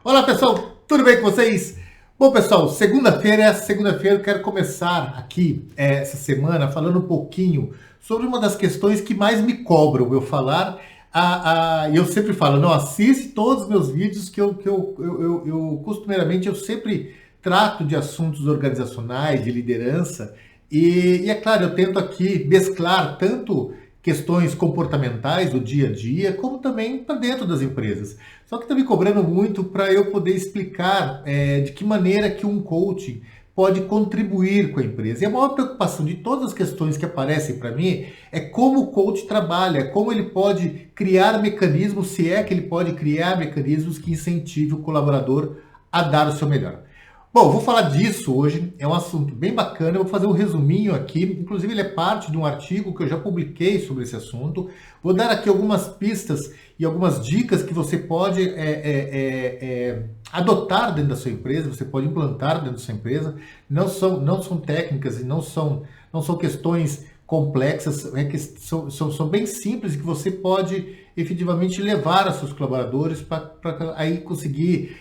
Olá pessoal, tudo bem com vocês? Bom pessoal, segunda-feira eu quero começar aqui essa semana falando um pouquinho sobre uma das questões que mais me cobram eu falar. E eu sempre falo, não assiste todos os meus vídeos que eu costumeiramente eu sempre trato de assuntos organizacionais, de liderança, e é claro, eu tento aqui mesclar tanto questões comportamentais do dia a dia, como também para dentro das empresas. Só que está me cobrando muito para eu poder explicar de que maneira que um coaching pode contribuir com a empresa. E a maior preocupação de todas as questões que aparecem para mim é como o coach trabalha, como ele pode criar mecanismos, se é que ele pode criar mecanismos que incentive o colaborador a dar o seu melhor. Bom, vou falar disso hoje, é um assunto bem bacana, eu vou fazer um resuminho aqui, inclusive ele é parte de um artigo que eu já publiquei sobre esse assunto. Vou dar aqui algumas pistas e algumas dicas que você pode adotar dentro da sua empresa, você pode implantar dentro da sua empresa. Não são técnicas e não são questões complexas, são bem simples e que você pode efetivamente levar aos seus colaboradores para aí conseguir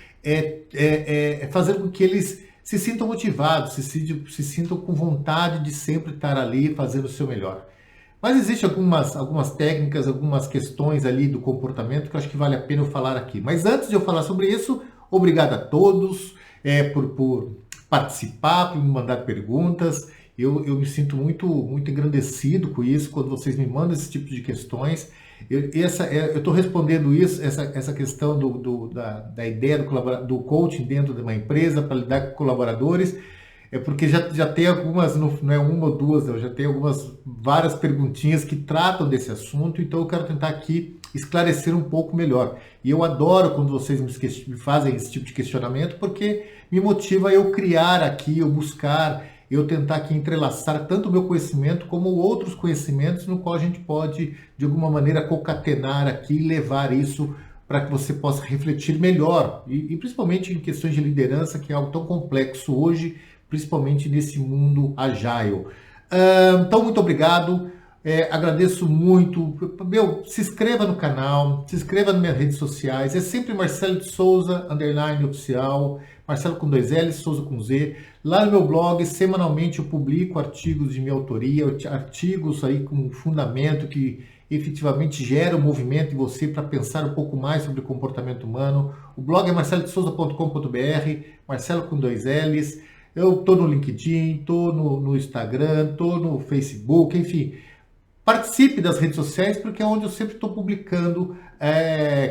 fazer com que eles se sintam motivados, se sintam com vontade de sempre estar ali fazendo o seu melhor. Mas existem algumas técnicas, algumas questões ali do comportamento que eu acho que vale a pena eu falar aqui. Mas antes de eu falar sobre isso, obrigado a todos por participar, por me mandar perguntas. Eu me sinto muito engrandecido com isso, quando vocês me mandam esse tipo de questões. Eu estou respondendo essa questão da ideia do coaching dentro de uma empresa para lidar com colaboradores, porque já tem algumas, não é uma ou duas, já tem várias perguntinhas que tratam desse assunto, então eu quero tentar aqui esclarecer um pouco melhor. E eu adoro quando vocês me fazem esse tipo de questionamento, porque me motiva a eu criar aqui, eu buscar, eu tentar aqui entrelaçar tanto o meu conhecimento como outros conhecimentos no qual a gente pode, de alguma maneira, concatenar aqui e levar isso para que você possa refletir melhor, e principalmente em questões de liderança, que é algo tão complexo hoje, principalmente nesse mundo agile. Então, muito obrigado, agradeço muito. Se inscreva no canal, se inscreva nas minhas redes sociais, é sempre Marcelo de Souza, _oficial, Marcelo com 2 L, Souza com Z. Lá no meu blog, semanalmente eu publico artigos de minha autoria, artigos aí com fundamento que efetivamente gera um movimento em você para pensar um pouco mais sobre o comportamento humano. O blog é marcelodesouza.com.br, Marcelo com 2 L's. Eu estou no LinkedIn, estou no Instagram, estou no Facebook, enfim. Participe das redes sociais, porque é onde eu sempre estou publicando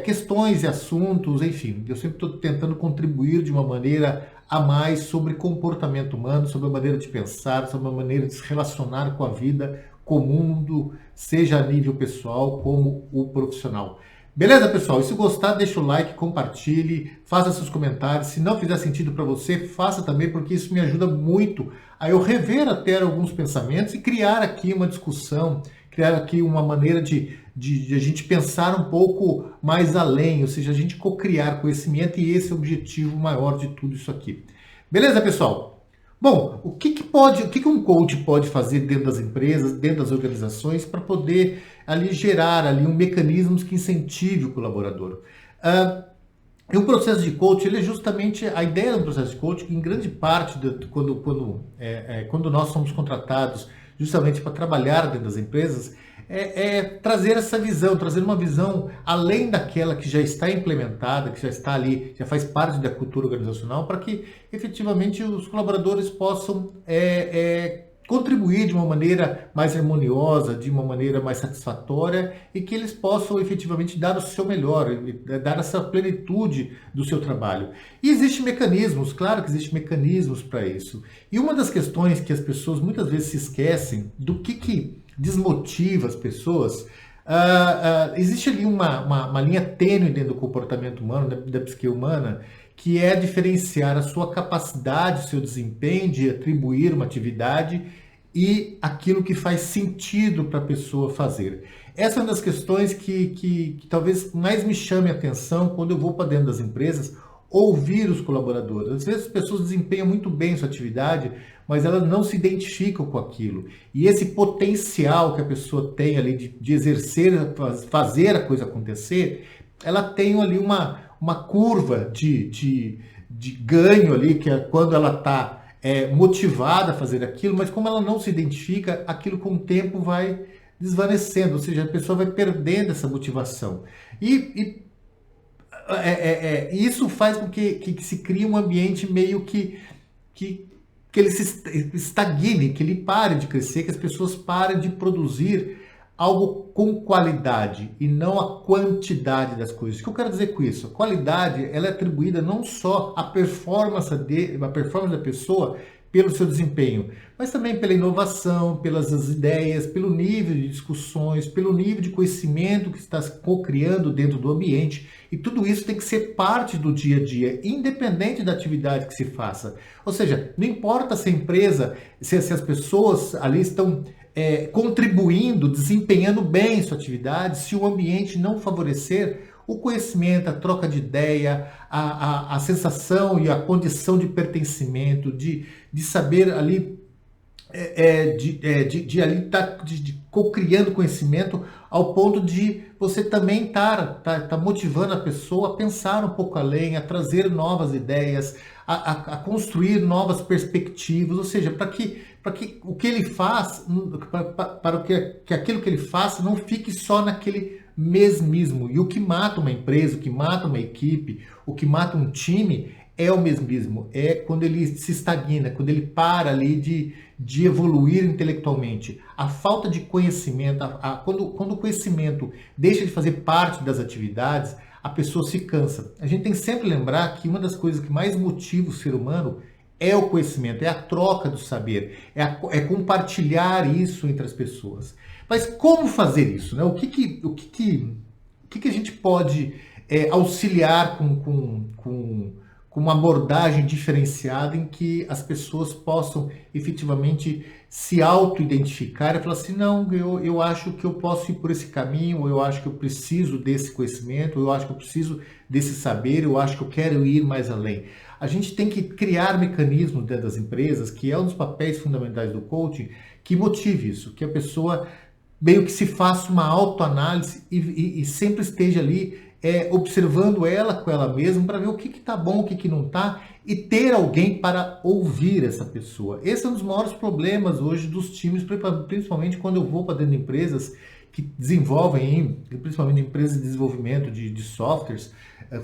questões e assuntos, enfim. Eu sempre estou tentando contribuir de uma maneira a mais sobre comportamento humano, sobre a maneira de pensar, sobre a maneira de se relacionar com a vida, com o mundo, seja a nível pessoal como o profissional. Beleza, pessoal? E se gostar, deixa o like, compartilhe, faça seus comentários. Se não fizer sentido para você, faça também, porque isso me ajuda muito a eu rever até alguns pensamentos e criar aqui uma discussão, criar aqui uma maneira de a gente pensar um pouco mais além, ou seja, a gente co-criar conhecimento, e esse é o objetivo maior de tudo isso aqui. Beleza, pessoal? Bom, o que um coach pode fazer dentro das empresas, dentro das organizações, para poder ali gerar ali mecanismos que incentive o colaborador? E o processo de coaching, ele é justamente a ideia do processo de coaching, que em grande parte, quando nós somos contratados justamente para trabalhar dentro das empresas, trazer essa visão, trazer uma visão além daquela que já está implementada, que já está ali, já faz parte da cultura organizacional, para que efetivamente os colaboradores possam contribuir de uma maneira mais harmoniosa, de uma maneira mais satisfatória, e que eles possam efetivamente dar o seu melhor, dar essa plenitude do seu trabalho. E existem mecanismos, claro que existem mecanismos para isso. E uma das questões que as pessoas muitas vezes se esquecem do que desmotiva as pessoas, existe ali uma linha tênue dentro do comportamento humano, da psique humana, que é diferenciar a sua capacidade, o seu desempenho de atribuir uma atividade e aquilo que faz sentido para a pessoa fazer. Essa é uma das questões que talvez mais me chame a atenção quando eu vou para dentro das empresas ouvir os colaboradores. Às vezes as pessoas desempenham muito bem sua atividade, mas elas não se identificam com aquilo. E esse potencial que a pessoa tem ali de exercer, fazer a coisa acontecer, ela tem ali uma curva de ganho ali, que é quando ela está motivada a fazer aquilo, mas como ela não se identifica, aquilo com o tempo vai desvanecendo, ou seja, a pessoa vai perdendo essa motivação. E isso faz com que se crie um ambiente meio que ele se estagne, que ele pare de crescer, que as pessoas parem de produzir algo com qualidade e não a quantidade das coisas. O que eu quero dizer com isso? A qualidade, ela é atribuída não só à performance da pessoa pelo seu desempenho, mas também pela inovação, pelas ideias, pelo nível de discussões, pelo nível de conhecimento que está se co-criando dentro do ambiente. E tudo isso tem que ser parte do dia a dia, independente da atividade que se faça. Ou seja, não importa se a empresa, se as pessoas ali estão contribuindo, desempenhando bem sua atividade, se o ambiente não favorecer o conhecimento, a troca de ideia, a sensação e a condição de pertencimento, de saber ali, de ali estar co-criando conhecimento ao ponto de você também tá motivando a pessoa a pensar um pouco além, a trazer novas ideias, a construir novas perspectivas, ou seja, para que o que ele faz, para que aquilo que ele faça não fique só naquele mesmismo. E o que mata uma empresa, o que mata uma equipe, o que mata um time é o mesmismo, é quando ele se estagna, quando ele para ali de evoluir intelectualmente. A falta de conhecimento, quando o conhecimento deixa de fazer parte das atividades, a pessoa se cansa. A gente tem que sempre lembrar que uma das coisas que mais motiva o ser humano é o conhecimento, é a troca do saber, é compartilhar isso entre as pessoas. Mas como fazer isso, né? O que a gente pode auxiliar com uma abordagem diferenciada em que as pessoas possam efetivamente se auto-identificar e falar assim, não, eu acho que eu posso ir por esse caminho, ou eu acho que eu preciso desse conhecimento, ou eu acho que eu preciso desse saber, eu acho que eu quero ir mais além. A gente tem que criar mecanismos dentro das empresas, que é um dos papéis fundamentais do coaching, que motive isso, que a pessoa meio que se faça uma autoanálise e sempre esteja ali observando ela com ela mesma para ver o que está bom, o que não está, e ter alguém para ouvir essa pessoa. Esse é um dos maiores problemas hoje dos times, principalmente quando eu vou para dentro de empresas que desenvolvem, principalmente empresas de desenvolvimento de softwares,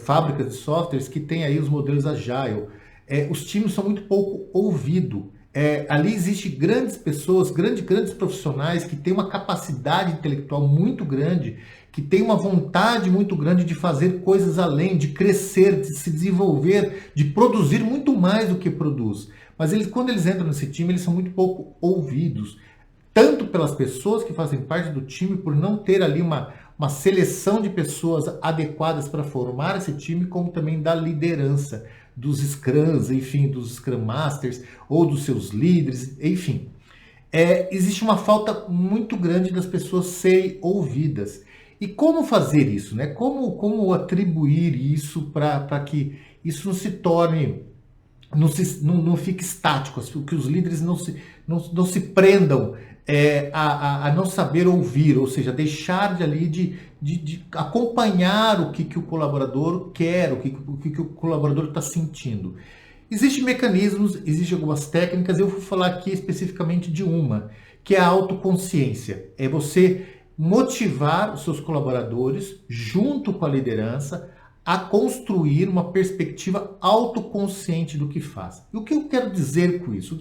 fábricas de softwares que têm aí os modelos Agile. Os times são muito pouco ouvidos. Ali existem grandes pessoas, grandes profissionais que têm uma capacidade intelectual muito grande, que têm uma vontade muito grande de fazer coisas além, de crescer, de se desenvolver, de produzir muito mais do que produz. Mas quando eles entram nesse time, eles são muito pouco ouvidos, tanto pelas pessoas que fazem parte do time, por não ter ali uma seleção de pessoas adequadas para formar esse time, como também da liderança, dos Scrums, enfim, dos Scrum Masters, ou dos seus líderes, enfim. Existe uma falta muito grande das pessoas serem ouvidas. E como fazer isso, né? Como atribuir isso para que isso não se torne, não fique estático, que os líderes não se prendam a não saber ouvir, ou seja, deixar de acompanhar o que o colaborador quer, o que o colaborador está sentindo. Existem mecanismos, existem algumas técnicas, eu vou falar aqui especificamente de uma, que é a autoconsciência. É você motivar os seus colaboradores, junto com a liderança, a construir uma perspectiva autoconsciente do que faz. E o que eu quero dizer com isso?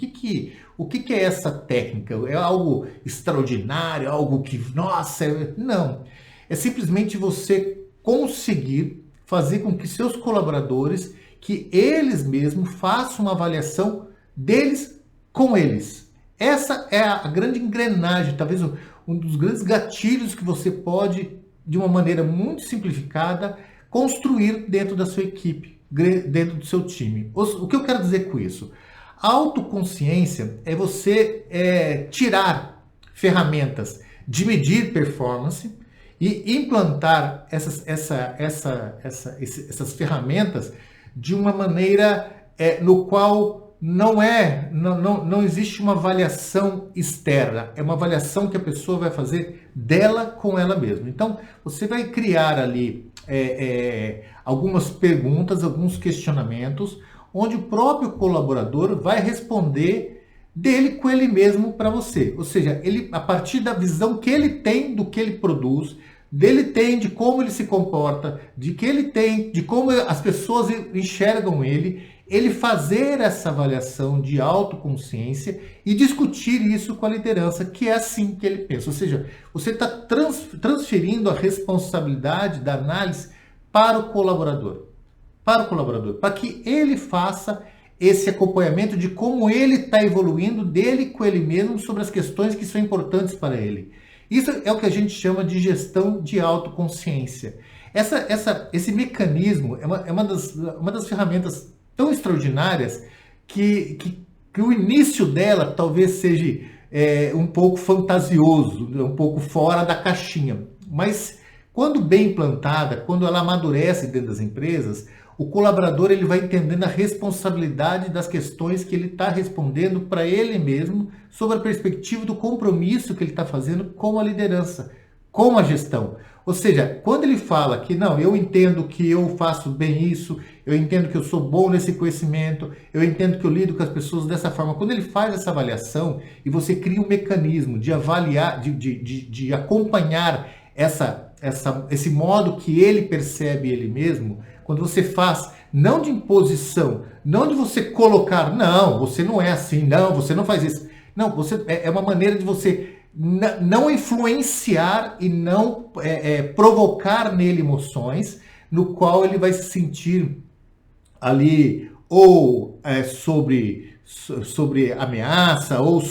O que é essa técnica? É algo extraordinário? Algo que, nossa... Não. É simplesmente você conseguir fazer com que seus colaboradores, que eles mesmos façam uma avaliação deles com eles. Essa é a grande engrenagem, talvez um dos grandes gatilhos que você pode, de uma maneira muito simplificada, construir dentro da sua equipe, dentro do seu time. O que eu quero dizer com isso? A autoconsciência é você tirar ferramentas de medir performance e implantar essas ferramentas de uma maneira no qual não existe uma avaliação externa, é uma avaliação que a pessoa vai fazer dela com ela mesma. Então, você vai criar ali algumas perguntas, alguns questionamentos, onde o próprio colaborador vai responder dele com ele mesmo para você. Ou seja, ele, a partir da visão que ele tem do que ele produz, dele tem de como ele se comporta, de que ele tem, de como as pessoas enxergam ele fazer essa avaliação de autoconsciência e discutir isso com a liderança, que é assim que ele pensa. Ou seja, você está transferindo a responsabilidade da análise para o colaborador, para que ele faça esse acompanhamento de como ele está evoluindo dele com ele mesmo sobre as questões que são importantes para ele. Isso é o que a gente chama de gestão de autoconsciência. Esse mecanismo é uma das ferramentas tão extraordinárias que o início dela talvez seja um pouco fantasioso, um pouco fora da caixinha. Mas quando bem implantada, quando ela amadurece dentro das empresas, o colaborador ele vai entendendo a responsabilidade das questões que ele está respondendo para ele mesmo, sobre a perspectiva do compromisso que ele está fazendo com a liderança, com a gestão. Ou seja, quando ele fala que não, eu entendo que eu faço bem isso, eu entendo que eu sou bom nesse conhecimento, eu entendo que eu lido com as pessoas dessa forma. Quando ele faz essa avaliação e você cria um mecanismo de avaliar, de acompanhar esse modo que ele percebe ele mesmo, quando você faz, não de imposição, não de você colocar, não, você não é assim, não, você não faz isso. Não, é uma maneira de você não influenciar e não provocar nele emoções, no qual ele vai se sentir ali ou sobre ameaça, ou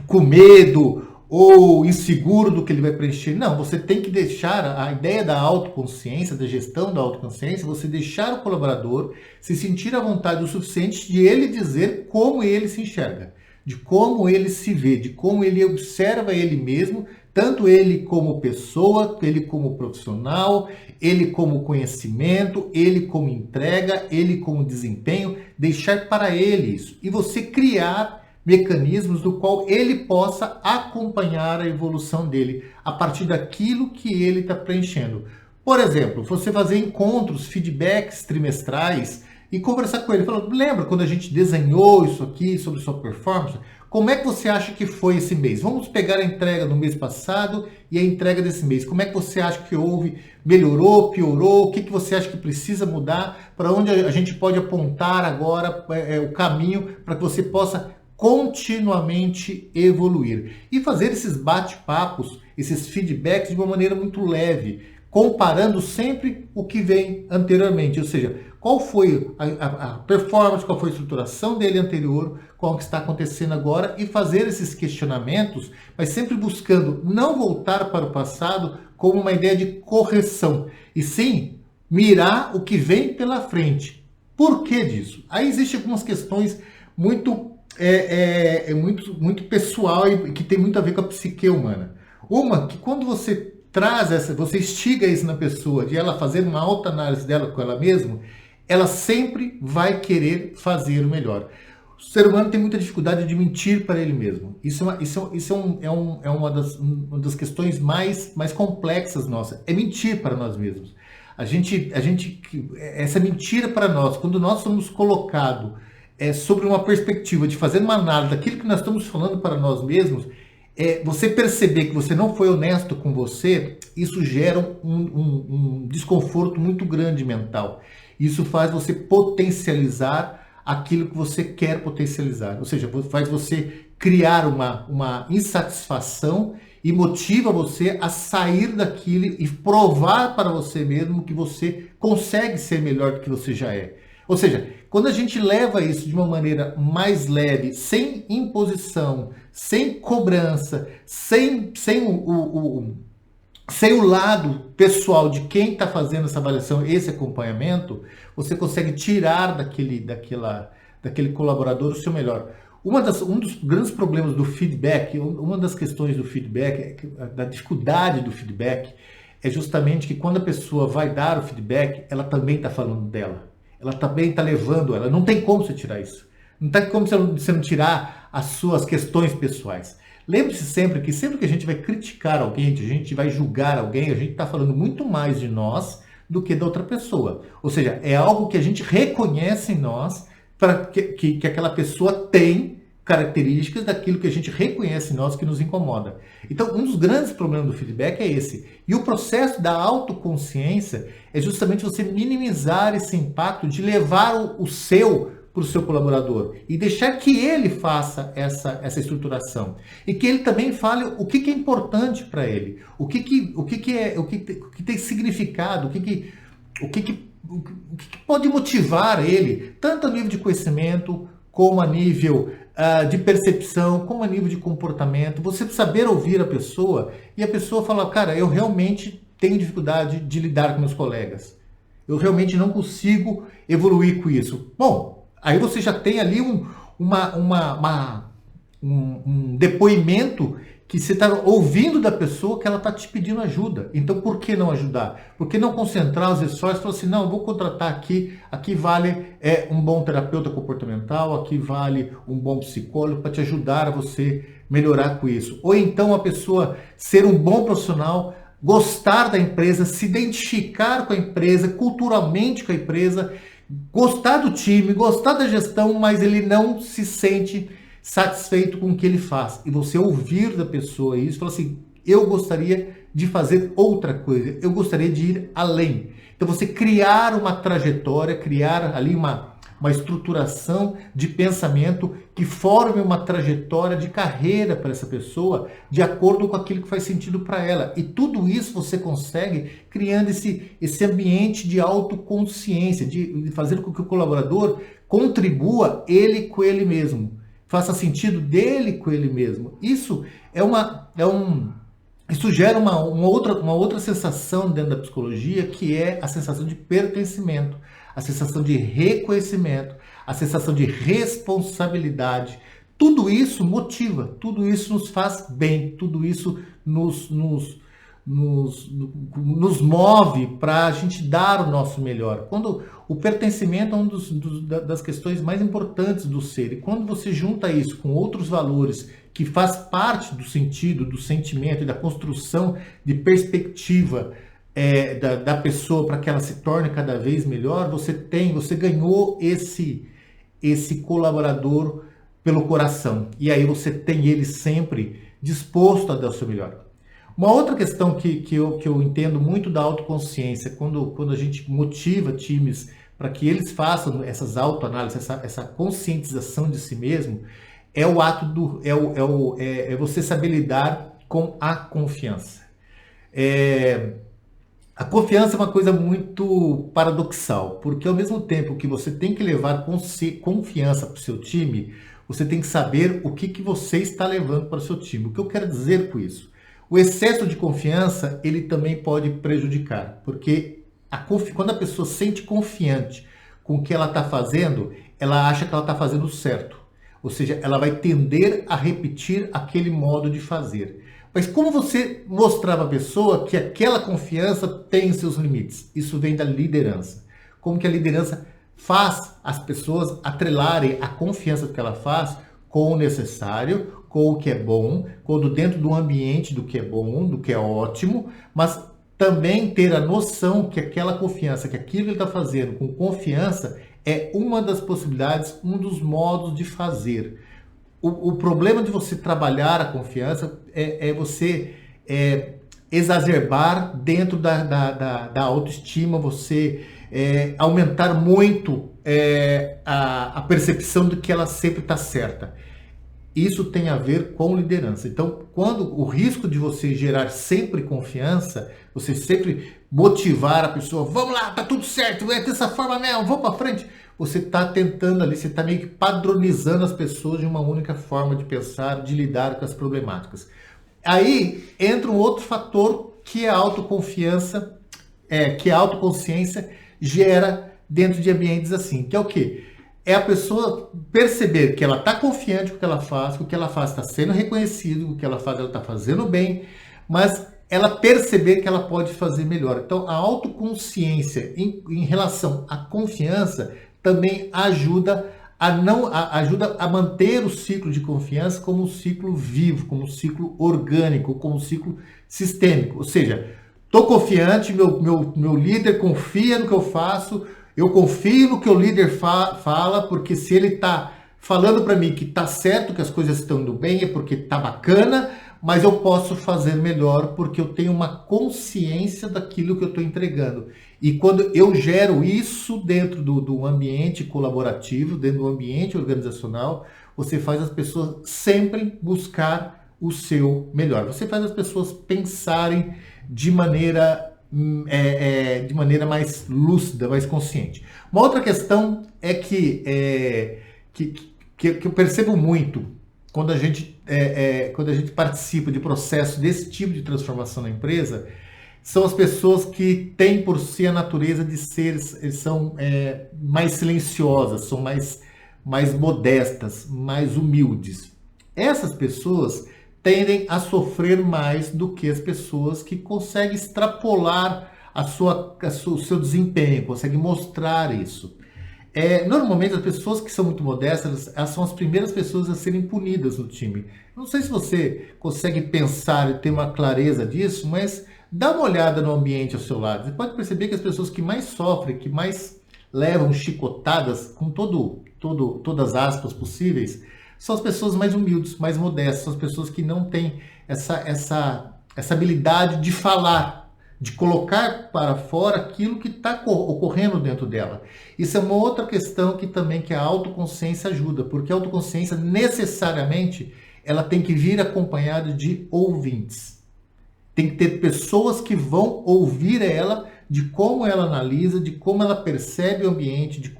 com medo, ou inseguro do que ele vai preencher. Não, você tem que deixar a ideia da autoconsciência, da gestão da autoconsciência, você deixar o colaborador se sentir à vontade o suficiente de ele dizer como ele se enxerga, de como ele se vê, de como ele observa ele mesmo, tanto ele como pessoa, ele como profissional, ele como conhecimento, ele como entrega, ele como desempenho, deixar para ele isso. E você criar mecanismos do qual ele possa acompanhar a evolução dele a partir daquilo que ele está preenchendo. Por exemplo, você fazer encontros, feedbacks trimestrais e conversar com ele. Falar, lembra quando a gente desenhou isso aqui sobre sua performance? Como é que você acha que foi esse mês? Vamos pegar a entrega do mês passado e a entrega desse mês. Como é que você acha que houve? Melhorou, piorou? O que você acha que precisa mudar? Para onde a gente pode apontar agora o caminho para que você possa continuamente evoluir e fazer esses bate-papos, esses feedbacks de uma maneira muito leve, comparando sempre o que vem anteriormente, ou seja, qual foi a performance, qual foi a estruturação dele anterior, qual que está acontecendo agora, e fazer esses questionamentos, mas sempre buscando não voltar para o passado como uma ideia de correção, e sim mirar o que vem pela frente. Por que disso? Aí existem algumas questões muito muito pessoal e que tem muito a ver com a psique humana. Uma, que quando você você instiga isso na pessoa, de ela fazer uma autoanálise dela com ela mesma, ela sempre vai querer fazer o melhor. O ser humano tem muita dificuldade de mentir para ele mesmo. Isso é uma das questões mais complexas nossas, é mentir para nós mesmos. Essa mentira para nós, quando nós somos colocados sobre uma perspectiva de fazer uma análise daquilo que nós estamos falando para nós mesmos, você perceber que você não foi honesto com você, isso gera um desconforto muito grande mental. Isso faz você potencializar aquilo que você quer potencializar. Ou seja, faz você criar uma insatisfação e motiva você a sair daquilo e provar para você mesmo que você consegue ser melhor do que você já é. Ou seja, quando a gente leva isso de uma maneira mais leve, sem imposição, sem cobrança, sem o lado pessoal de quem está fazendo essa avaliação, esse acompanhamento, você consegue tirar daquele colaborador o seu melhor. Um dos grandes problemas do feedback, uma das questões do feedback, da dificuldade do feedback, é justamente que quando a pessoa vai dar o feedback, ela também está falando dela. ela também está levando, ela não tem como você tirar isso. Não tem como você não tirar as suas questões pessoais. Lembre-se sempre que a gente vai criticar alguém, a gente vai julgar alguém, a gente está falando muito mais de nós do que da outra pessoa. Ou seja, é algo que a gente reconhece em nós, para que aquela pessoa tem características daquilo que a gente reconhece em nós que nos incomoda. Então, um dos grandes problemas do feedback é esse. E o processo da autoconsciência é justamente você minimizar esse impacto de levar o seu para o seu colaborador e deixar que ele faça essa estruturação e que ele também fale o que é importante para ele, o que tem significado, o que pode motivar ele, tanto a nível de conhecimento como a nível de percepção, como a nível de comportamento. Você saber ouvir a pessoa e a pessoa falar, cara, eu realmente tenho dificuldade de lidar com meus colegas, eu realmente não consigo evoluir com isso. Bom, aí você já tem ali um depoimento que você está ouvindo da pessoa que ela está te pedindo ajuda. Então, por que não ajudar? Por que não concentrar os esforços e falar assim, não, eu vou contratar aqui vale um bom terapeuta comportamental, aqui vale um bom psicólogo para te ajudar a você melhorar com isso. Ou então a pessoa ser um bom profissional, gostar da empresa, se identificar com a empresa, culturalmente com a empresa, gostar do time, gostar da gestão, mas ele não se sente satisfeito com o que ele faz. E você ouvir da pessoa isso, falar assim, eu gostaria de fazer outra coisa, eu gostaria de ir além. Então você criar uma trajetória, criar ali uma estruturação de pensamento que forme uma trajetória de carreira para essa pessoa de acordo com aquilo que faz sentido para ela. E tudo isso você consegue criando esse ambiente de autoconsciência, de fazer com que o colaborador contribua ele com ele mesmo, faça sentido dele com ele mesmo. Isso isso gera uma outra sensação dentro da psicologia, que é a sensação de pertencimento, a sensação de reconhecimento, a sensação de responsabilidade. Tudo isso motiva, tudo isso nos faz bem, tudo isso nos move para a gente dar o nosso melhor. Quando o pertencimento é uma das questões mais importantes do ser, e quando você junta isso com outros valores que faz parte do sentido, do sentimento e da construção de perspectiva da pessoa para que ela se torne cada vez melhor, você ganhou esse colaborador pelo coração. E aí você tem ele sempre disposto a dar o seu melhor. Uma outra questão que eu entendo muito da autoconsciência, quando a gente motiva times para que eles façam essas autoanálises, essa conscientização de si mesmo, é o ato é você saber lidar com a confiança. A confiança é uma coisa muito paradoxal, porque ao mesmo tempo que você tem que levar confiança para o seu time, você tem que saber o que você está levando para o seu time. O que eu quero dizer com isso? O excesso de confiança, ele também pode prejudicar, porque quando a pessoa se sente confiante com o que ela está fazendo, ela acha que ela está fazendo certo. Ou seja, ela vai tender a repetir aquele modo de fazer. Mas como você mostrar para a pessoa que aquela confiança tem seus limites? Isso vem da liderança. Como que a liderança faz as pessoas atrelarem a confiança que ela faz com o necessário, com o que é bom, quando dentro do ambiente do que é bom, do que é ótimo, mas também ter a noção que aquela confiança, que aquilo que ele está fazendo com confiança é uma das possibilidades, um dos modos de fazer. O problema de você trabalhar a confiança é você exacerbar dentro da autoestima, você aumentar muito a percepção de que ela sempre está certa. Isso tem a ver com liderança. Então, quando o risco de você gerar sempre confiança, você sempre motivar a pessoa, vamos lá, tá tudo certo, é dessa forma mesmo, vamos para frente. Você está tentando ali, você está meio que padronizando as pessoas de uma única forma de pensar, de lidar com as problemáticas. Aí entra um outro fator que a autoconfiança, que a autoconsciência gera dentro de ambientes assim, que é o quê? É a pessoa perceber que ela está confiante com o que ela faz está sendo reconhecido, o que ela faz, ela está fazendo bem, mas ela perceber que ela pode fazer melhor. Então, a autoconsciência em relação à confiança também ajuda a manter o ciclo de confiança como um ciclo vivo, como um ciclo orgânico, como um ciclo sistêmico. Ou seja, estou confiante, meu líder confia no que eu faço, eu confio no que o líder fala, porque se ele está falando para mim que está certo, que as coisas estão indo bem, é porque está bacana, mas eu posso fazer melhor porque eu tenho uma consciência daquilo que eu estou entregando. E quando eu gero isso dentro do ambiente colaborativo, dentro do ambiente organizacional, você faz as pessoas sempre buscar o seu melhor. Você faz as pessoas pensarem de maneira mais lúcida, mais consciente. Uma outra questão é que eu percebo muito quando a gente participa de processo desse tipo de transformação na empresa, são as pessoas que têm por si a natureza de são mais silenciosas, são mais modestas, mais humildes. Essas pessoas tendem a sofrer mais do que as pessoas que conseguem extrapolar o seu desempenho, conseguem mostrar isso. Normalmente as pessoas que são muito modestas, elas são as primeiras pessoas a serem punidas no time. Não sei se você consegue pensar e ter uma clareza disso, mas dá uma olhada no ambiente ao seu lado. Você pode perceber que as pessoas que mais sofrem, que mais levam chicotadas, com todas as aspas possíveis, são as pessoas mais humildes, mais modestas, são as pessoas que não têm essa habilidade de falar, de colocar para fora aquilo que está ocorrendo dentro dela. Isso é uma outra questão que a autoconsciência ajuda, porque a autoconsciência necessariamente ela tem que vir acompanhada de ouvintes. Tem que ter pessoas que vão ouvir ela, de como ela analisa, de como ela percebe o ambiente,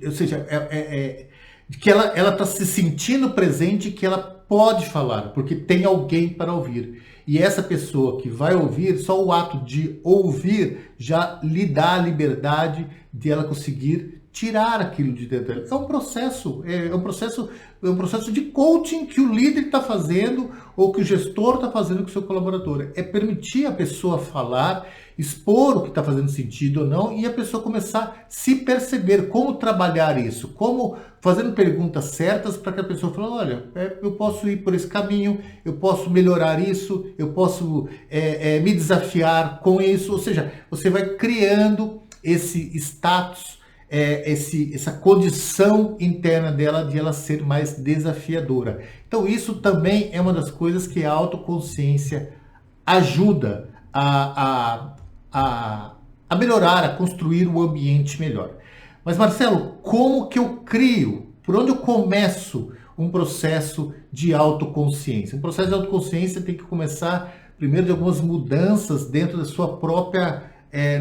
ou seja, de que ela está se sentindo presente, que ela pode falar, porque tem alguém para ouvir. E essa pessoa que vai ouvir, só o ato de ouvir já lhe dá a liberdade de ela conseguir tirar aquilo de dentro dela. É um processo de coaching que o líder está fazendo ou que o gestor está fazendo com o seu colaborador. É permitir a pessoa falar, expor o que está fazendo sentido ou não e a pessoa começar a se perceber como trabalhar isso, como fazendo perguntas certas para que a pessoa fale, olha, eu posso ir por esse caminho, eu posso melhorar isso, eu posso me desafiar com isso. Ou seja, você vai criando esse status, essa condição interna dela de ela ser mais desafiadora. Então isso também é uma das coisas que a autoconsciência ajuda a melhorar, a construir um ambiente melhor. Mas Marcelo, como que eu crio? Por onde eu começo um processo de autoconsciência? Um processo de autoconsciência tem que começar primeiro de algumas mudanças dentro da sua própria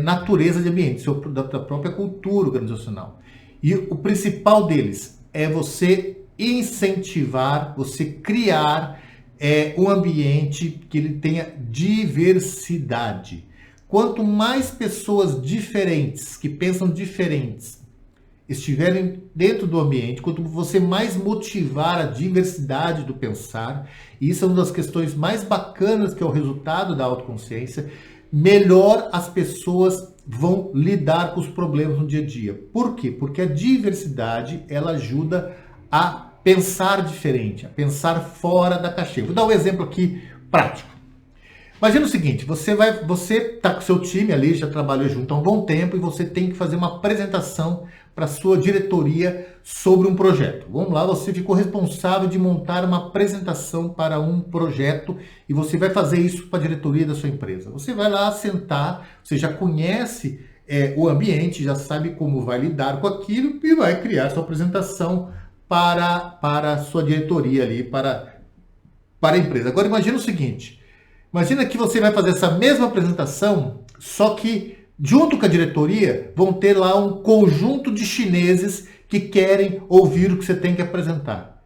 natureza de ambiente, da própria cultura organizacional. E o principal deles é você incentivar, você criar um ambiente que ele tenha diversidade. Quanto mais pessoas diferentes, que pensam diferentes, estiverem dentro do ambiente, quanto você mais motivar a diversidade do pensar, e isso é uma das questões mais bacanas que é o resultado da autoconsciência, melhor as pessoas vão lidar com os problemas no dia a dia. Por quê? Porque a diversidade, ela ajuda a pensar diferente, a pensar fora da caixinha. Vou dar um exemplo aqui prático. Imagina o seguinte, você está com o seu time ali, já trabalhou junto há um bom tempo e você tem que fazer uma apresentação para a sua diretoria sobre um projeto. Vamos lá, você ficou responsável de montar uma apresentação para um projeto e você vai fazer isso para a diretoria da sua empresa. Você vai lá sentar, você já conhece o ambiente, já sabe como vai lidar com aquilo e vai criar sua apresentação para a sua diretoria ali, para a empresa. Agora imagina o seguinte, imagina que você vai fazer essa mesma apresentação, só que junto com a diretoria vão ter lá um conjunto de chineses que querem ouvir o que você tem que apresentar.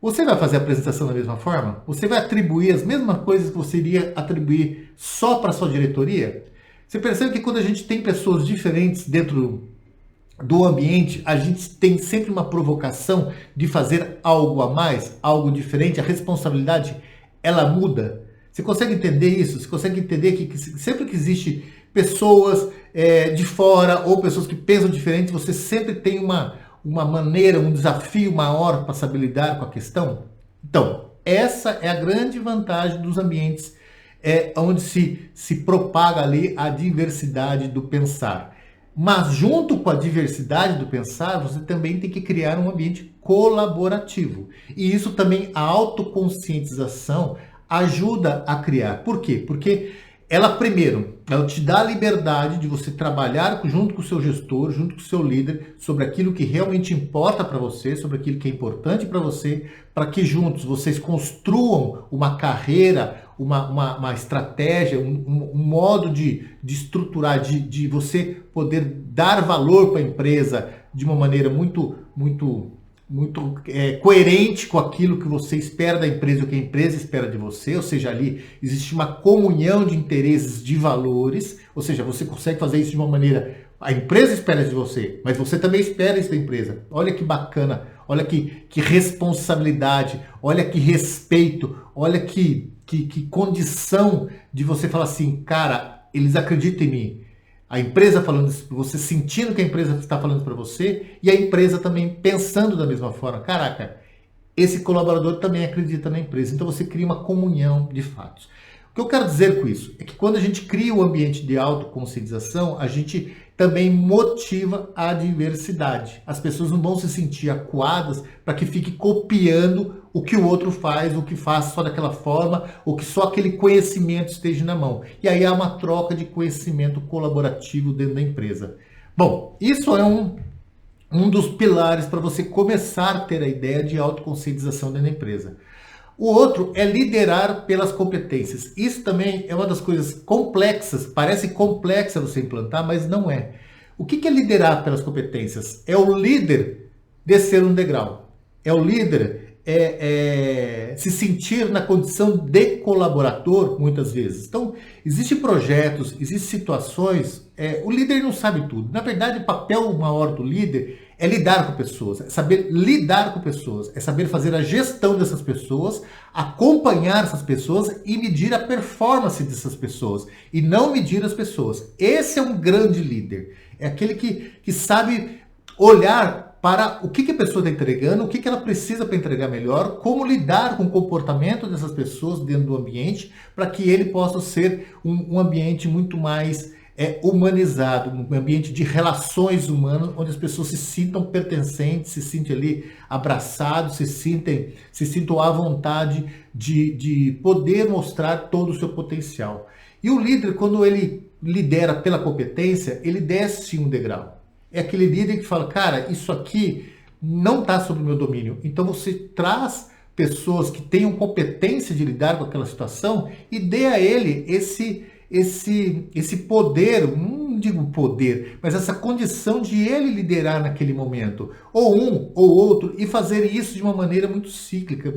Você vai fazer a apresentação da mesma forma? Você vai atribuir as mesmas coisas que você iria atribuir só para a sua diretoria? Você percebe que quando a gente tem pessoas diferentes dentro do ambiente, a gente tem sempre uma provocação de fazer algo a mais, algo diferente, a responsabilidade, ela muda. Você consegue entender isso? Você consegue entender que sempre que existe pessoas de fora ou pessoas que pensam diferente, você sempre tem uma maneira, um desafio maior para saber lidar com a questão? Então, essa é a grande vantagem dos ambientes onde se propaga ali a diversidade do pensar. Mas junto com a diversidade do pensar, você também tem que criar um ambiente colaborativo. E isso também, a autoconscientização ajuda a criar. Por quê? Porque ela, primeiro, ela te dá a liberdade de você trabalhar junto com o seu gestor, junto com o seu líder, sobre aquilo que realmente importa para você, sobre aquilo que é importante para você, para que juntos vocês construam uma carreira, uma estratégia, um modo de estruturar, de você poder dar valor para a empresa de uma maneira muito coerente com aquilo que você espera da empresa, o que a empresa espera de você, ou seja, ali existe uma comunhão de interesses, de valores, ou seja, você consegue fazer isso de uma maneira, a empresa espera de você, mas você também espera isso da empresa. Olha que bacana, olha que responsabilidade, olha que respeito, olha que condição de você falar assim, cara, eles acreditam em mim. A empresa falando isso para você, sentindo que a empresa está falando para você, e a empresa também pensando da mesma forma. Caraca, esse colaborador também acredita na empresa. Então você cria uma comunhão de fatos. O que eu quero dizer com isso é que quando a gente cria um ambiente de autoconscientização, a gente também motiva a diversidade. As pessoas não vão se sentir acuadas para que fique copiando o que o outro faz, o que faz só daquela forma, ou que só aquele conhecimento esteja na mão. E aí há uma troca de conhecimento colaborativo dentro da empresa. Bom, isso é um dos pilares para você começar a ter a ideia de autoconscientização dentro da empresa. O outro é liderar pelas competências. Isso também é uma das coisas complexas, parece complexa você implantar, mas não é. O que é liderar pelas competências? É o líder descer um degrau. É o líder se sentir na condição de colaborador, muitas vezes. Então, existem projetos, existem situações, o líder não sabe tudo. Na verdade, o papel maior do líder é lidar com pessoas, é saber lidar com pessoas, é saber fazer a gestão dessas pessoas, acompanhar essas pessoas e medir a performance dessas pessoas, e não medir as pessoas. Esse é um grande líder, é aquele que sabe olhar para o que a pessoa está entregando, o que ela precisa para entregar melhor, como lidar com o comportamento dessas pessoas dentro do ambiente, para que ele possa ser um ambiente muito mais humanizado, um ambiente de relações humanas, onde as pessoas se sintam pertencentes, se sentem ali abraçados, se sintam à vontade de poder mostrar todo o seu potencial. E o líder, quando ele lidera pela competência, ele desce um degrau. É aquele líder que fala, cara, isso aqui não está sob o meu domínio. Então você traz pessoas que tenham competência de lidar com aquela situação e dê a ele esse poder, não digo poder, mas essa condição de ele liderar naquele momento, ou um ou outro, e fazer isso de uma maneira muito cíclica,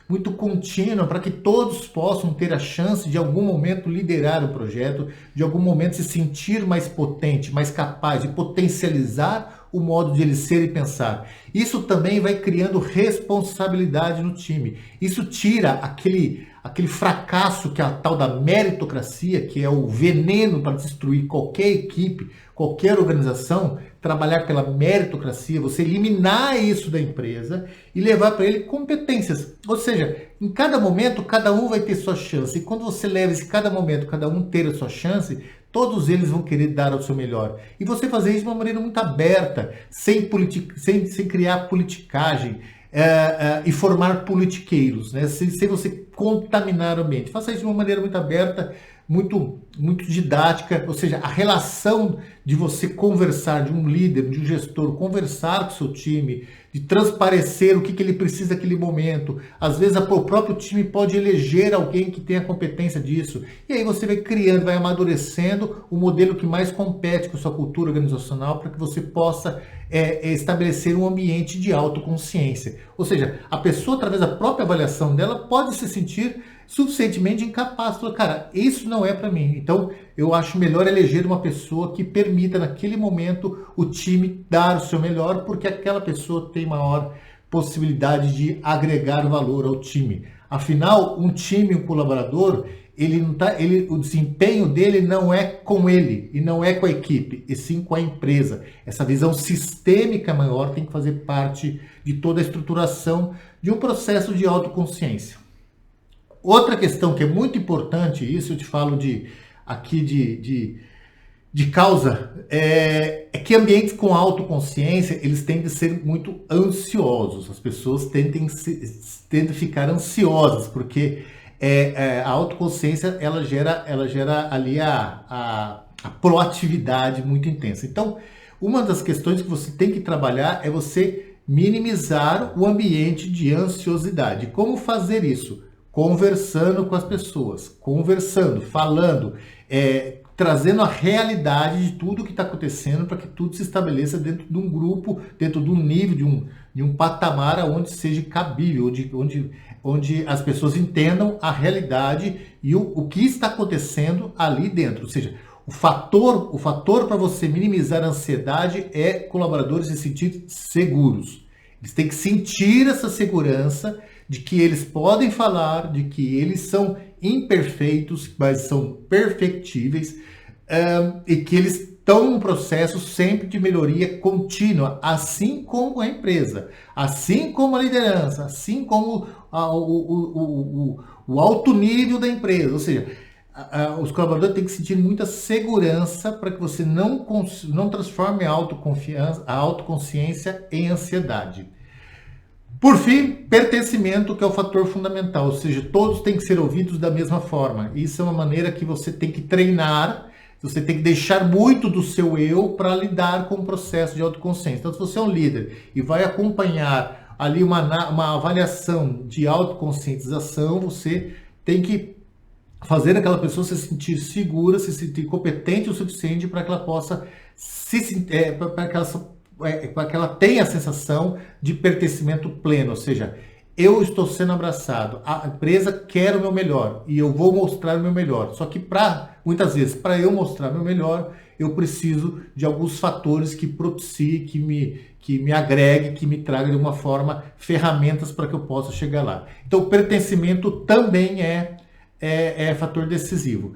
muito contínua, para que todos possam ter a chance de algum momento liderar o projeto, de algum momento se sentir mais potente, mais capaz de potencializar o modo de ele ser e pensar. Isso também vai criando responsabilidade no time. Isso tira aquele fracasso que é a tal da meritocracia, que é o veneno para destruir qualquer equipe, qualquer organização, trabalhar pela meritocracia, você eliminar isso da empresa e levar para ele competências. Ou seja, em cada momento, cada um vai ter sua chance. E quando você leva esse cada momento, cada um ter a sua chance, todos eles vão querer dar o seu melhor. E você fazer isso de uma maneira muito aberta, sem criar politicagem, e formar politiqueiros, né? Sem você contaminar o ambiente. Faça isso de uma maneira muito aberta, muito didática, ou seja, a relação de você conversar, de um líder, de um gestor, conversar com o seu time, de transparecer o que ele precisa naquele momento. Às vezes o próprio time pode eleger alguém que tenha competência disso. E aí você vai criando, vai amadurecendo o modelo que mais compete com a sua cultura organizacional para que você possa estabelecer um ambiente de autoconsciência. Ou seja, a pessoa, através da própria avaliação dela, pode se sentir suficientemente incapaz. Fala, cara, isso não é para mim. Então, eu acho melhor eleger uma pessoa que permita, naquele momento, o time dar o seu melhor, porque aquela pessoa tem maior possibilidade de agregar valor ao time. Afinal, um time, um colaborador, ele não tá, o desempenho dele não é com ele e não é com a equipe, e sim com a empresa. Essa visão sistêmica maior tem que fazer parte de toda a estruturação de um processo de autoconsciência. Outra questão que é muito importante, isso eu te falo de causa, é que ambientes com autoconsciência, eles tendem a ser muito ansiosos. As pessoas tendem a ficar ansiosas, porque a autoconsciência, ela gera ali a proatividade muito intensa. Então, uma das questões que você tem que trabalhar é você minimizar o ambiente de ansiosidade. Como fazer isso? Conversando com as pessoas, conversando, falando, trazendo a realidade de tudo que está acontecendo para que tudo se estabeleça dentro de um grupo, dentro de um nível, de um patamar onde seja cabível, onde as pessoas entendam a realidade e o que está acontecendo ali dentro. Ou seja, o fator para você minimizar a ansiedade é colaboradores se sentir seguros. Eles têm que sentir essa segurança de que eles podem falar, de que eles são imperfeitos, mas são perfectíveis, e que eles estão num processo sempre de melhoria contínua, assim como a empresa, assim como a liderança, assim como o alto nível da empresa. Ou seja, os colaboradores têm que sentir muita segurança para que você não transforme a autoconsciência em ansiedade. Por fim, pertencimento, que é o fator fundamental, ou seja, todos têm que ser ouvidos da mesma forma. Isso é uma maneira que você tem que treinar, você tem que deixar muito do seu eu para lidar com o processo de autoconsciência. Então, se você é um líder e vai acompanhar ali uma avaliação de autoconscientização, você tem que fazer aquela pessoa se sentir segura, se sentir competente o suficiente para que ela possa para que ela tenha a sensação de pertencimento pleno, ou seja, eu estou sendo abraçado, a empresa quer o meu melhor e eu vou mostrar o meu melhor. Só que muitas vezes, para eu mostrar o meu melhor, eu preciso de alguns fatores que propiciem, que me agregue, que me traga de uma forma ferramentas para que eu possa chegar lá. Então, o pertencimento também é fator decisivo.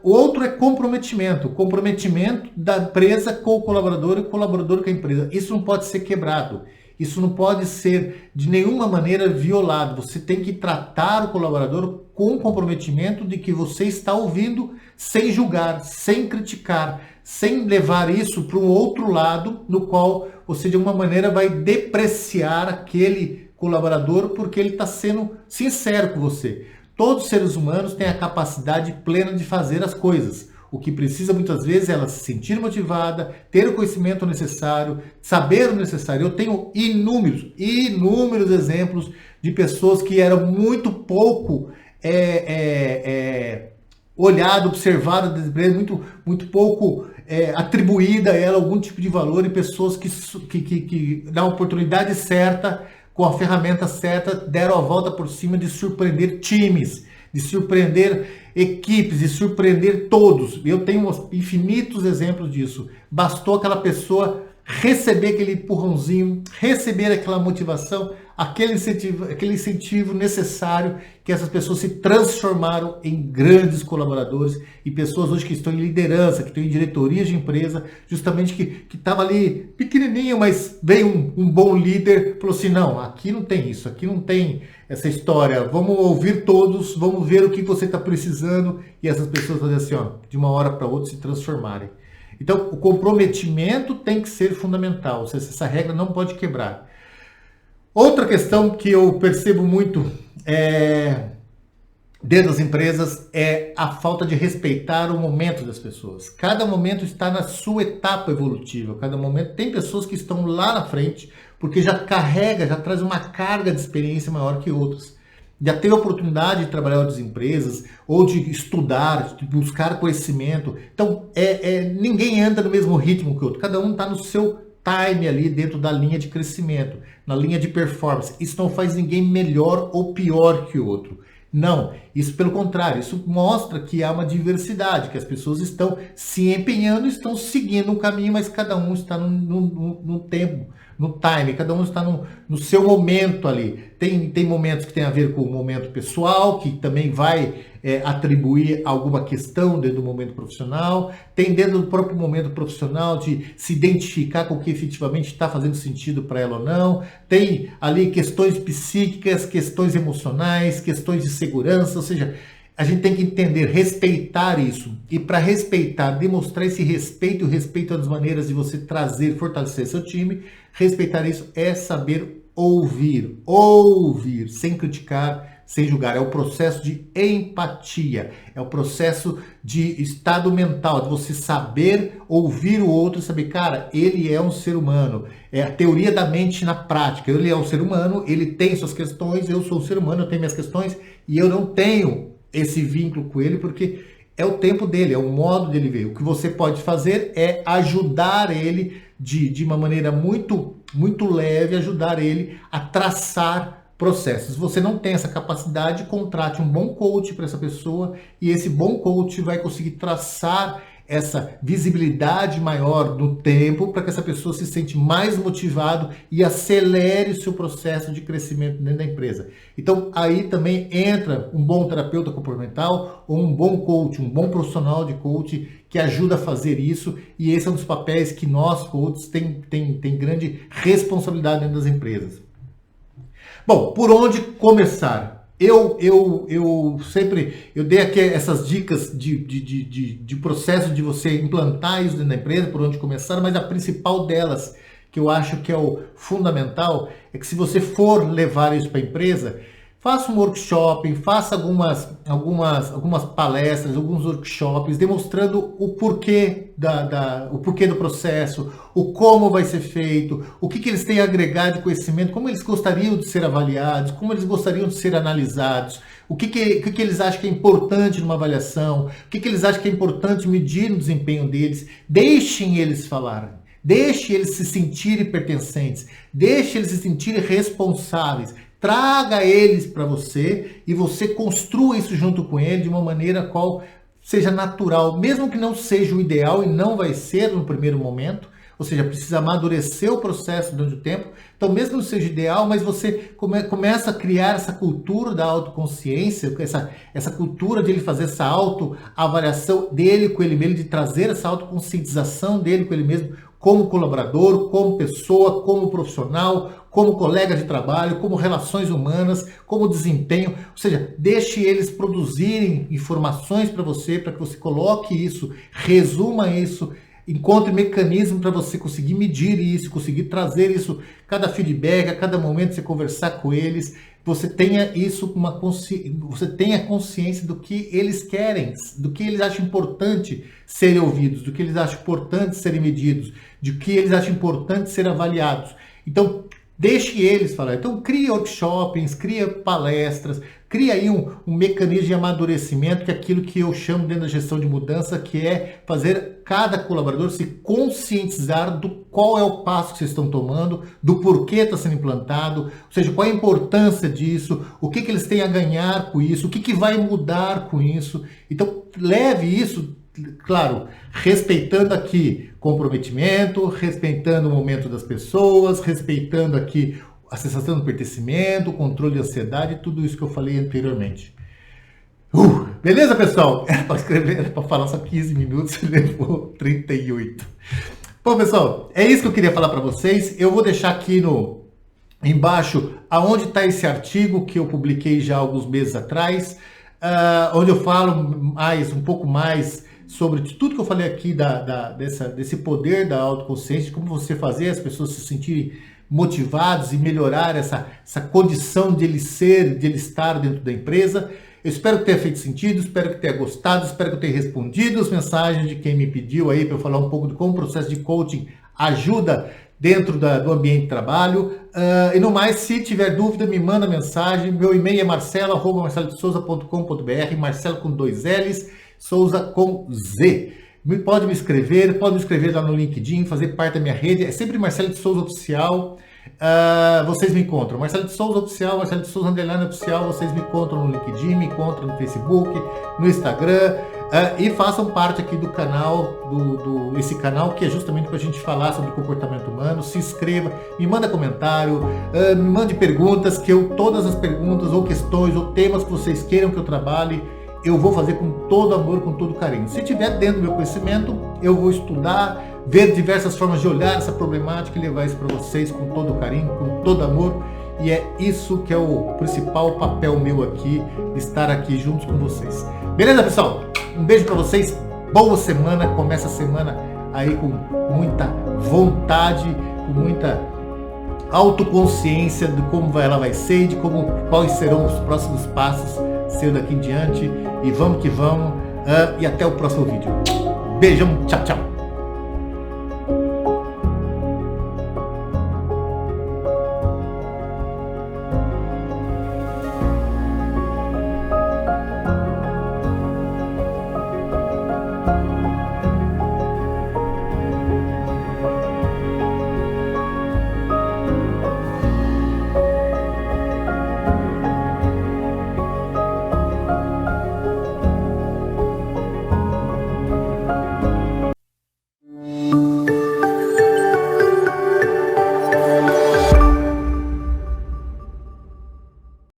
O outro é comprometimento. Comprometimento da empresa com o colaborador e o colaborador com a empresa. Isso não pode ser quebrado. Isso não pode ser de nenhuma maneira violado. Você tem que tratar o colaborador com comprometimento de que você está ouvindo sem julgar, sem criticar, sem levar isso para um outro lado no qual você de alguma maneira vai depreciar aquele colaborador porque ele está sendo sincero com você. Todos os seres humanos têm a capacidade plena de fazer as coisas. O que precisa muitas vezes é ela se sentir motivada, ter o conhecimento necessário, saber o necessário. Eu tenho inúmeros exemplos de pessoas que eram muito pouco olhado, observado, muito pouco atribuída a ela algum tipo de valor, e pessoas que na oportunidade certa, com a ferramenta certa, deram a volta por cima de surpreender times, de surpreender equipes, de surpreender todos. Eu tenho infinitos exemplos disso. Bastou aquela pessoa receber aquele empurrãozinho, receber aquela motivação, aquele incentivo necessário, que essas pessoas se transformaram em grandes colaboradores e pessoas hoje que estão em liderança, que estão em diretorias de empresa, justamente que estava ali pequenininho, mas veio um bom líder, falou assim, não, aqui não tem isso, aqui não tem essa história, vamos ouvir todos, vamos ver o que você está precisando, e essas pessoas fazem assim, ó, de uma hora para outra se transformarem. Então, o comprometimento tem que ser fundamental, ou seja, essa regra não pode quebrar. Outra questão que eu percebo muito dentro das empresas é a falta de respeitar o momento das pessoas. Cada momento está na sua etapa evolutiva, cada momento tem pessoas que estão lá na frente, porque já traz uma carga de experiência maior que outras. Já teve a oportunidade de trabalhar em outras empresas, ou de estudar, de buscar conhecimento. Então, ninguém anda no mesmo ritmo que o outro. Cada um está no seu time ali dentro da linha de crescimento, na linha de performance. Isso não faz ninguém melhor ou pior que o outro. Não, isso pelo contrário, isso mostra que há uma diversidade, que as pessoas estão se empenhando, estão seguindo um caminho, mas cada um está no tempo, no time, cada um está no seu momento ali. Tem momentos que tem a ver com o momento pessoal, que também vai atribuir alguma questão dentro do momento profissional, tem dentro do próprio momento profissional de se identificar com o que efetivamente está fazendo sentido para ela ou não, tem ali questões psíquicas, questões emocionais, questões de segurança, ou seja, a gente tem que entender, respeitar isso. E para respeitar, demonstrar esse respeito, o respeito é uma das maneiras de você trazer, fortalecer seu time. Respeitar isso é saber ouvir, sem criticar, sem julgar. É o processo de empatia, é o processo de estado mental, de você saber ouvir o outro, saber, cara, ele é um ser humano. É a teoria da mente na prática. Ele é um ser humano, ele tem suas questões, eu sou um ser humano, eu tenho minhas questões e eu não tenho esse vínculo com ele porque é o tempo dele, é o modo dele ver. O que você pode fazer é ajudar ele de uma maneira muito, muito leve, ajudar ele a traçar processos. Se você não tem essa capacidade, contrate um bom coach para essa pessoa e esse bom coach vai conseguir traçar essa visibilidade maior no tempo para que essa pessoa se sente mais motivado e acelere o seu processo de crescimento dentro da empresa. Então aí também entra um bom terapeuta comportamental ou um bom coach, um bom profissional de coach que ajuda a fazer isso, e esse é um dos papéis que nós coaches tem grande responsabilidade dentro das empresas. Bom, por onde começar? Eu dei aqui essas dicas de processo de você implantar isso dentro da empresa, por onde começar, mas a principal delas, que eu acho que é o fundamental, é que se você for levar isso para a empresa, faça um workshop, faça algumas palestras, alguns workshops, demonstrando o porquê o porquê do processo, o como vai ser feito, o que eles têm a agregar de conhecimento, como eles gostariam de ser avaliados, como eles gostariam de ser analisados, o que eles acham que é importante numa avaliação, o que eles acham que é importante medir no desempenho deles. Deixem eles falarem. Deixe eles se sentirem pertencentes, deixe eles se sentirem responsáveis, traga eles para você e você construa isso junto com ele de uma maneira qual seja natural, mesmo que não seja o ideal e não vai ser no primeiro momento, ou seja, precisa amadurecer o processo durante o tempo, então mesmo que não seja ideal, mas você começa a criar essa cultura da autoconsciência, essa cultura de ele fazer essa autoavaliação dele com ele mesmo, de trazer essa autoconscientização dele com ele mesmo, como colaborador, como pessoa, como profissional, como colega de trabalho, como relações humanas, como desempenho. Ou seja, deixe eles produzirem informações para você, para que você coloque isso, resuma isso, encontre mecanismo para você conseguir medir isso, conseguir trazer isso, cada feedback, a cada momento você conversar com eles, você tenha isso, você tenha consciência do que eles querem, do que eles acham importante serem ouvidos, do que eles acham importante serem medidos, do que eles acham importante ser avaliados. Então, deixe eles falar. Então, cria workshops, cria palestras, cria aí um mecanismo de amadurecimento, que é aquilo que eu chamo dentro da gestão de mudança, que é fazer cada colaborador se conscientizar do qual é o passo que vocês estão tomando, do porquê está sendo implantado, ou seja, qual é a importância disso, o que eles têm a ganhar com isso, o que vai mudar com isso. Então, leve isso, claro, respeitando aqui comprometimento, respeitando o momento das pessoas, respeitando aqui a sensação do pertencimento, o controle de ansiedade, tudo isso que eu falei anteriormente. Beleza, pessoal? Era para escrever, era para falar só 15 minutos, levou 38. Bom, pessoal, é isso que eu queria falar para vocês. Eu vou deixar aqui embaixo aonde está esse artigo que eu publiquei já há alguns meses atrás, onde eu falo um pouco mais sobre tudo que eu falei aqui desse poder da autoconsciência, como você fazer as pessoas se sentirem motivados e melhorar essa condição de ele estar dentro da empresa. Eu espero que tenha feito sentido, espero que tenha gostado, espero que eu tenha respondido as mensagens de quem me pediu aí para eu falar um pouco de como o processo de coaching ajuda dentro do ambiente de trabalho. E no mais, se tiver dúvida, me manda mensagem. Meu e-mail é marcelo@marcelodesouza.com.br, Marcelo com 2 L's, Souza com Z. Pode me escrever lá no LinkedIn, fazer parte da minha rede. É sempre Marcelo de Souza Oficial. vocês me encontram. Marcelo de Souza Oficial, Marcelo de Souza Underline Oficial, vocês me encontram no LinkedIn, me encontram no Facebook, no Instagram, e façam parte aqui do canal, esse canal que é justamente para a gente falar sobre comportamento humano. Se inscreva, me manda comentário, me mande perguntas, que todas as perguntas ou questões ou temas que vocês queiram que eu trabalhe, eu vou fazer com todo amor, com todo carinho. Se tiver dentro do meu conhecimento, eu vou estudar, ver diversas formas de olhar essa problemática e levar isso para vocês com todo carinho, com todo amor. E é isso que é o principal papel meu aqui, estar aqui juntos com vocês. Beleza, pessoal? Um beijo para vocês, boa semana, começa a semana aí com muita vontade, com muita autoconsciência de como ela vai ser, de quais serão os próximos passos seu daqui em diante. E vamos que vamos, e até o próximo vídeo. Beijão, tchau, tchau.